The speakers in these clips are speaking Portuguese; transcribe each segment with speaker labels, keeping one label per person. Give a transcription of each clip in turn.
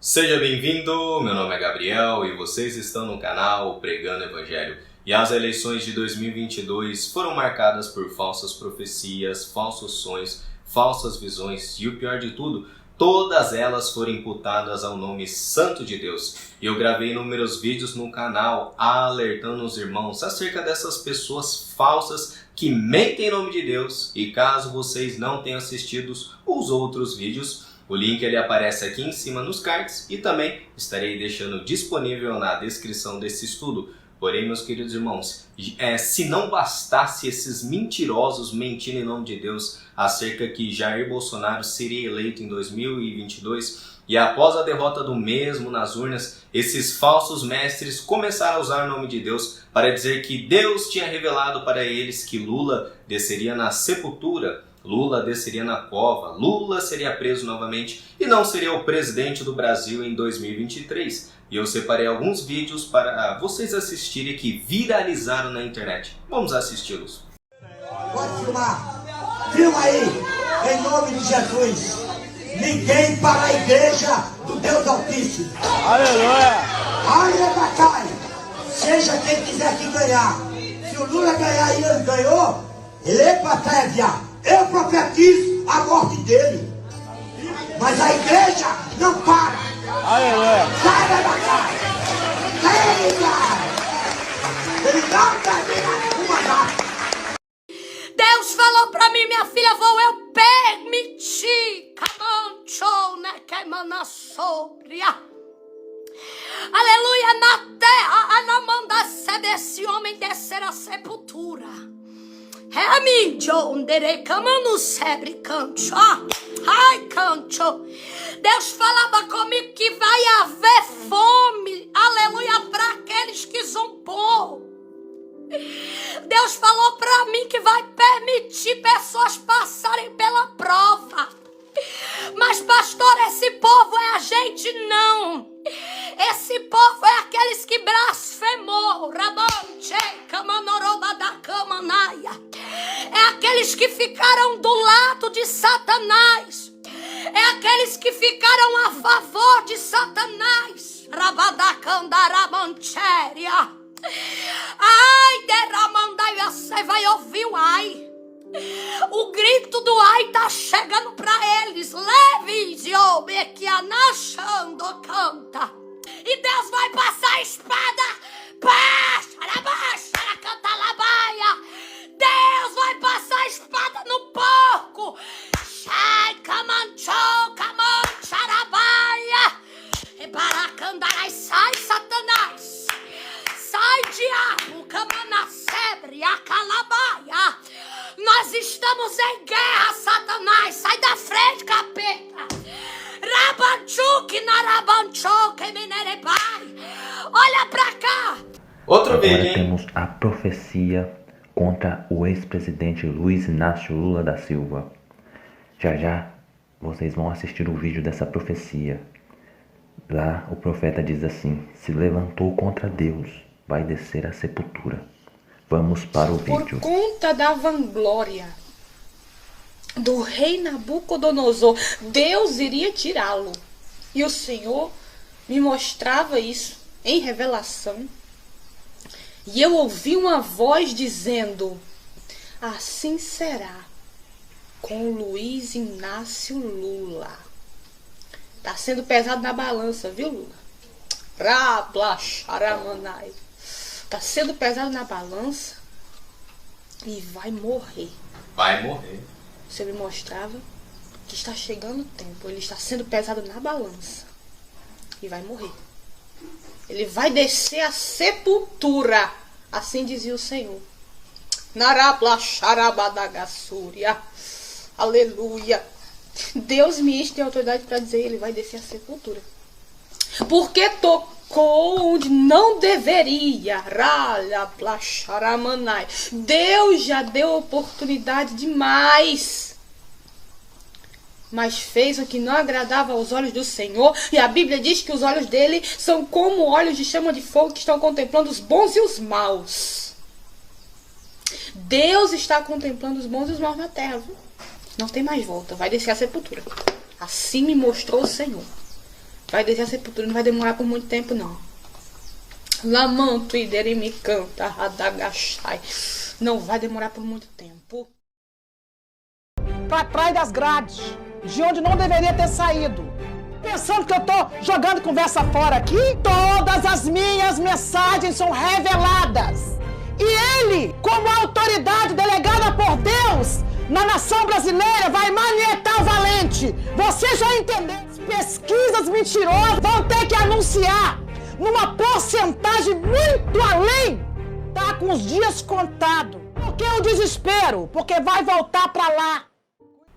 Speaker 1: Seja bem-vindo, meu nome é Gabriel e vocês estão no canal Pregando Evangelho. E as eleições de 2022 foram marcadas por falsas profecias, falsos sonhos, falsas visões e o pior de tudo, todas elas foram imputadas ao nome santo de Deus. E eu gravei inúmeros vídeos no canal alertando os irmãos acerca dessas pessoas falsas que mentem em nome de Deus. E caso vocês não tenham assistido os outros vídeos, o link ele aparece aqui em cima nos cards e também estarei deixando disponível na descrição desse estudo. Porém, meus queridos irmãos, se não bastasse esses mentirosos mentindo em nome de Deus acerca que Jair Bolsonaro seria eleito em 2022 e após a derrota do mesmo nas urnas, esses falsos mestres começaram a usar o nome de Deus para dizer que Deus tinha revelado para eles que Lula desceria na sepultura, Lula desceria na cova, Lula seria preso novamente e não seria o presidente do Brasil em 2023. E eu separei alguns vídeos para vocês assistirem que viralizaram na internet. Vamos assisti-los.
Speaker 2: Pode filmar. Filma aí, em nome de Jesus. Ninguém para a igreja do Deus Altíssimo. Aleluia. Aleluia. Seja quem quiser que ganhar. Se o Lula ganhar e ele ganhou, ele é patévia. Eu profetizo a morte dele. Mas a igreja não para. Aleluia. Sai da casa. Ele não termina uma data.
Speaker 3: Deus falou pra mim, minha filha, vou eu permitir. Camanchou, né? Queimando sobre. Aleluia, na terra, a não mandar desse homem descer a sepultura. É a mim, John, derecamando sebre cancho. Ai, cancho. Deus falava comigo que vai haver fome, aleluia, para aqueles que zombou. Deus falou para mim que vai permitir pessoas passarem pela prova. Mas, pastor, esse povo é a gente? Não. Esse povo é aqueles que blasfemou. Rabanche, camanoroba da camanaia. É aqueles que ficaram do lado de Satanás. É aqueles que ficaram a favor de Satanás. Rabadacandaramancheria. Ai, derramandai, você vai ouvir o ai. O grito do ai tá chegando pra eles. Leve, Jobe, que anachando canta. E Deus vai passar a espada. Deus vai passar a espada no porco. Sai, camanchou, camancharabaia. E baracandarai, sai, Satanás. Sai, diabo, camanacebre, a calabaia. Nós estamos em guerra, Satanás. Sai da frente, capeta. Rabanchuque, narabanchoque, minerebai. Olha pra cá.
Speaker 1: Outro vídeo,
Speaker 4: Agora
Speaker 1: hein?
Speaker 4: temos a profecia contra o ex-presidente Luiz Inácio Lula da Silva. Já vocês vão assistir o vídeo dessa profecia. Lá o profeta diz assim: se levantou contra Deus, vai descer à sepultura. Vamos para o vídeo.
Speaker 5: Por conta da vanglória do rei Nabucodonosor, Deus iria tirá-lo. E o Senhor me mostrava isso em revelação. E eu ouvi uma voz dizendo: assim será com Luiz Inácio Lula. Tá sendo pesado na balança, viu, Lula? Rablaxaramanai. Tá sendo pesado na balança e vai morrer.
Speaker 1: Vai morrer.
Speaker 5: Você me mostrava que está chegando o tempo. Ele está sendo pesado na balança e vai morrer. Ele vai descer à sepultura. Assim dizia o Senhor. Naraplaxarabadagasúria. Aleluia. Deus me enche de autoridade para dizer: ele vai descer à sepultura. Porque tocou onde não deveria. Deus já deu oportunidade demais, mas fez o que não agradava aos olhos do Senhor. E a Bíblia diz que os olhos dele são como olhos de chama de fogo que estão contemplando os bons e os maus. Deus está contemplando os bons e os maus na terra, viu? Não tem mais volta, vai descer à sepultura. Assim me mostrou o Senhor. vai descer a sepultura, não vai demorar por muito tempo, não. Lamanto e deremi canta, radagachai. Não vai demorar por muito tempo.
Speaker 6: Para trás das grades, de onde não deveria ter saído. Pensando que eu tô jogando conversa fora aqui? Todas as minhas mensagens são reveladas. E ele, como autoridade delegada por Deus na nação brasileira, vai manietar o valente. Você já entendeu? As pesquisas mentirosas vão ter que anunciar numa porcentagem muito além. Tá com os dias contados. Por que o desespero? Porque vai voltar para lá.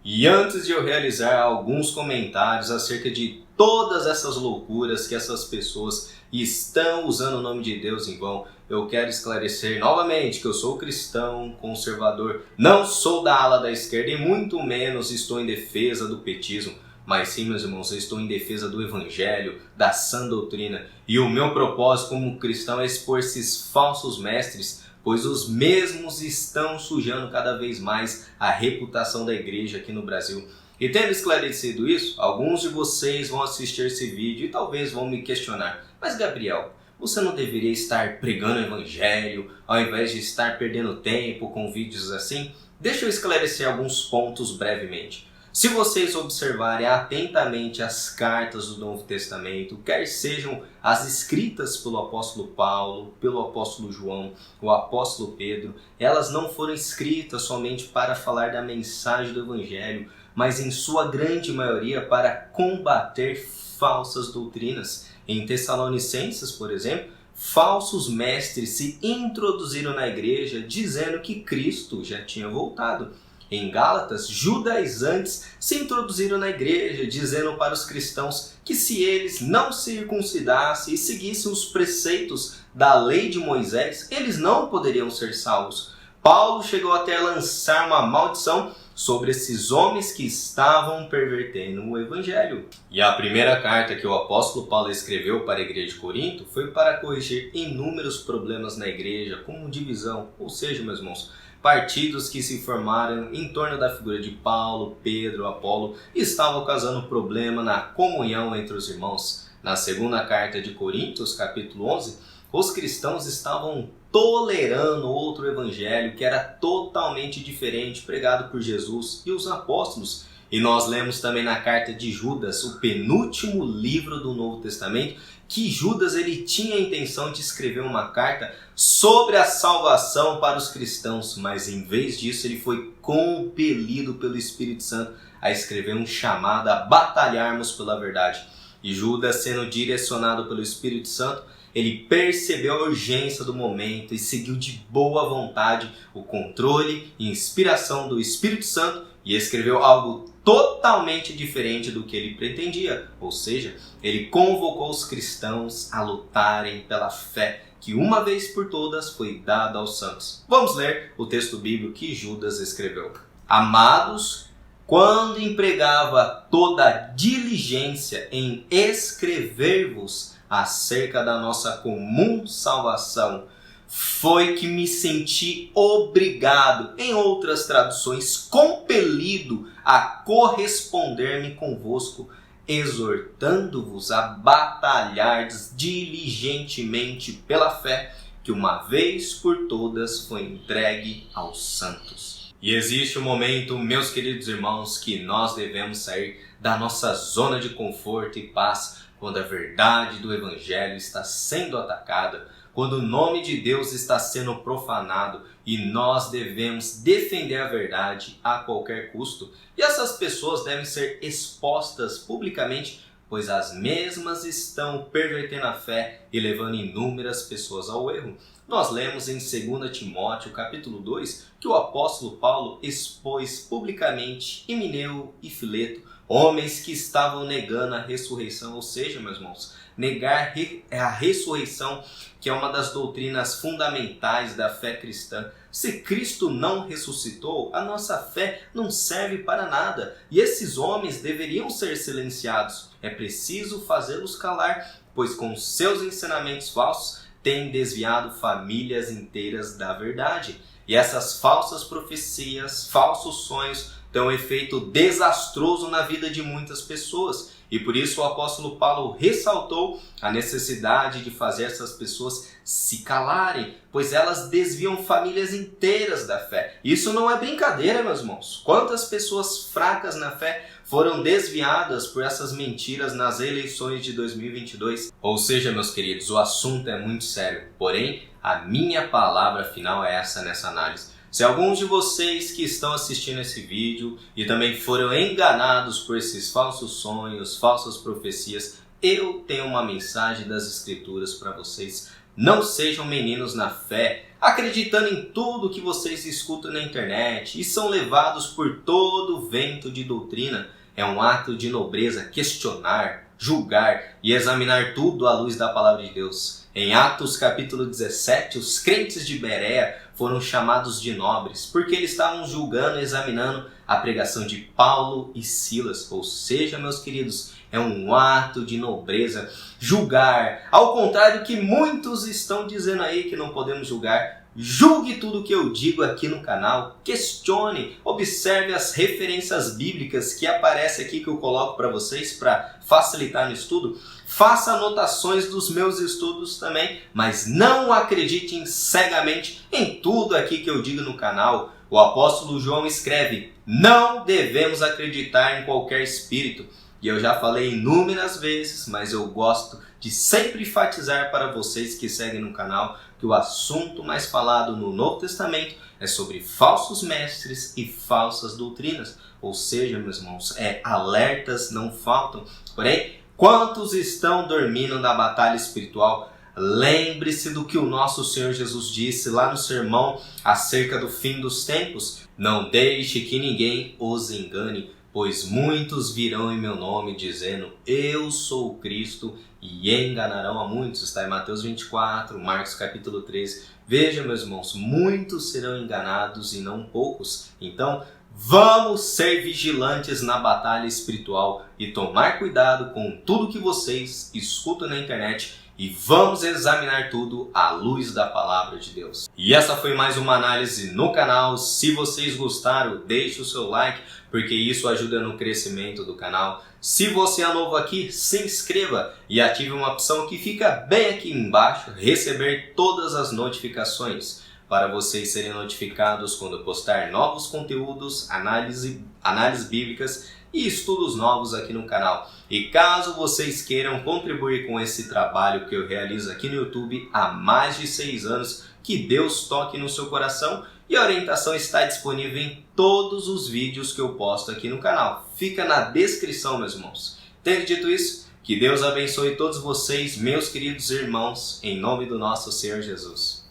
Speaker 1: E antes de eu realizar alguns comentários acerca de todas essas loucuras que essas pessoas estão usando o nome de Deus em vão, eu quero esclarecer novamente que eu sou cristão, conservador, não sou da ala da esquerda e muito menos estou em defesa do petismo, mas sim, meus irmãos, eu estou em defesa do evangelho, da sã doutrina, e o meu propósito como cristão é expor esses falsos mestres, pois os mesmos estão sujando cada vez mais a reputação da igreja aqui no Brasil. E tendo esclarecido isso, alguns de vocês vão assistir esse vídeo e talvez vão me questionar: mas Gabriel, você não deveria estar pregando o evangelho ao invés de estar perdendo tempo com vídeos assim? Deixa eu esclarecer alguns pontos brevemente. Se vocês observarem atentamente as cartas do Novo Testamento, quer sejam as escritas pelo apóstolo Paulo, pelo apóstolo João, o apóstolo Pedro, elas não foram escritas somente para falar da mensagem do evangelho, mas em sua grande maioria para combater falsas doutrinas. Em Tessalonicenses, por exemplo, falsos mestres se introduziram na igreja dizendo que Cristo já tinha voltado. Em Gálatas, judaizantes se introduziram na igreja, dizendo para os cristãos que se eles não circuncidassem e seguissem os preceitos da lei de Moisés, eles não poderiam ser salvos. Paulo chegou até a lançar uma maldição sobre esses homens que estavam pervertendo o evangelho. E a primeira carta que o apóstolo Paulo escreveu para a igreja de Corinto foi para corrigir inúmeros problemas na igreja, como divisão, ou seja, meus irmãos, partidos que se formaram em torno da figura de Paulo, Pedro, Apolo, estavam causando problema na comunhão entre os irmãos. Na segunda carta de Coríntios, capítulo 11, os cristãos estavam tolerando outro evangelho que era totalmente diferente, pregado por Jesus e os apóstolos. E nós lemos também na carta de Judas, o penúltimo livro do Novo Testamento, que Judas ele tinha a intenção de escrever uma carta sobre a salvação para os cristãos, mas em vez disso ele foi compelido pelo Espírito Santo a escrever um chamado a batalharmos pela verdade. E Judas, sendo direcionado pelo Espírito Santo, ele percebeu a urgência do momento e seguiu de boa vontade o controle e inspiração do Espírito Santo e escreveu algo totalmente diferente do que ele pretendia. Ou seja, ele convocou os cristãos a lutarem pela fé que uma vez por todas foi dada aos santos. Vamos ler o texto bíblico que Judas escreveu. Amados, quando empregava toda diligência em escrever-vos acerca da nossa comum salvação, foi que me senti obrigado, em outras traduções, compelido a corresponder-me convosco, exortando-vos a batalhardes diligentemente pela fé, que uma vez por todas foi entregue aos santos. E existe um momento, meus queridos irmãos, que nós devemos sair da nossa zona de conforto e paz, quando a verdade do Evangelho está sendo atacada, quando o nome de Deus está sendo profanado e nós devemos defender a verdade a qualquer custo. E essas pessoas devem ser expostas publicamente, pois as mesmas estão pervertendo a fé e levando inúmeras pessoas ao erro. Nós lemos em 2 Timóteo, capítulo 2, que o apóstolo Paulo expôs publicamente Himeneu e Fileto, homens que estavam negando a ressurreição, ou seja, meus irmãos, negar a ressurreição, que é uma das doutrinas fundamentais da fé cristã. Se Cristo não ressuscitou, a nossa fé não serve para nada. E esses homens deveriam ser silenciados. É preciso fazê-los calar, pois com seus ensinamentos falsos têm desviado famílias inteiras da verdade. E essas falsas profecias, falsos sonhos, têm um efeito desastroso na vida de muitas pessoas. E por isso o apóstolo Paulo ressaltou a necessidade de fazer essas pessoas se calarem, pois elas desviam famílias inteiras da fé. Isso não é brincadeira, meus irmãos. Quantas pessoas fracas na fé foram desviadas por essas mentiras nas eleições de 2022? Ou seja, meus queridos, o assunto é muito sério. Porém, a minha palavra final é essa nessa análise. Se alguns de vocês que estão assistindo esse vídeo e também foram enganados por esses falsos sonhos, falsas profecias, eu tenho uma mensagem das Escrituras para vocês. Não sejam meninos na fé, acreditando em tudo que vocês escutam na internet e são levados por todo o vento de doutrina. É um ato de nobreza questionar, julgar e examinar tudo à luz da palavra de Deus. Em Atos capítulo 17, os crentes de Bereia foram chamados de nobres, porque eles estavam julgando e examinando a pregação de Paulo e Silas. Ou seja, meus queridos, é um ato de nobreza julgar. Ao contrário do que muitos estão dizendo aí que não podemos julgar, julgue tudo o que eu digo aqui no canal, questione, observe as referências bíblicas que aparecem aqui que eu coloco para vocês para facilitar no estudo. Faça anotações dos meus estudos também, mas não acreditem cegamente em tudo aqui que eu digo no canal. O apóstolo João escreve: não devemos acreditar em qualquer espírito. E eu já falei inúmeras vezes, mas eu gosto de sempre enfatizar para vocês que seguem no canal que o assunto mais falado no Novo Testamento é sobre falsos mestres e falsas doutrinas. Ou seja, meus irmãos, alertas não faltam. Porém, quantos estão dormindo na batalha espiritual? Lembre-se do que o nosso Senhor Jesus disse lá no sermão acerca do fim dos tempos. Não deixe que ninguém os engane, pois muitos virão em meu nome dizendo: eu sou o Cristo, e enganarão a muitos. Está em Mateus 24, Marcos capítulo 13. Veja, meus irmãos, muitos serão enganados e não poucos. Então, vamos ser vigilantes na batalha espiritual e tomar cuidado com tudo que vocês escutam na internet e vamos examinar tudo à luz da palavra de Deus. E essa foi mais uma análise no canal. Se vocês gostaram, deixe o seu like, porque isso ajuda no crescimento do canal. Se você é novo aqui, se inscreva e ative uma opção que fica bem aqui embaixo, receber todas as notificações, para vocês serem notificados quando eu postar novos conteúdos, análises bíblicas e estudos novos aqui no canal. E caso vocês queiram contribuir com esse trabalho que eu realizo aqui no YouTube há mais de 6 anos, que Deus toque no seu coração, e a orientação está disponível em todos os vídeos que eu posto aqui no canal. Fica na descrição, meus irmãos. Tendo dito isso, que Deus abençoe todos vocês, meus queridos irmãos, em nome do nosso Senhor Jesus.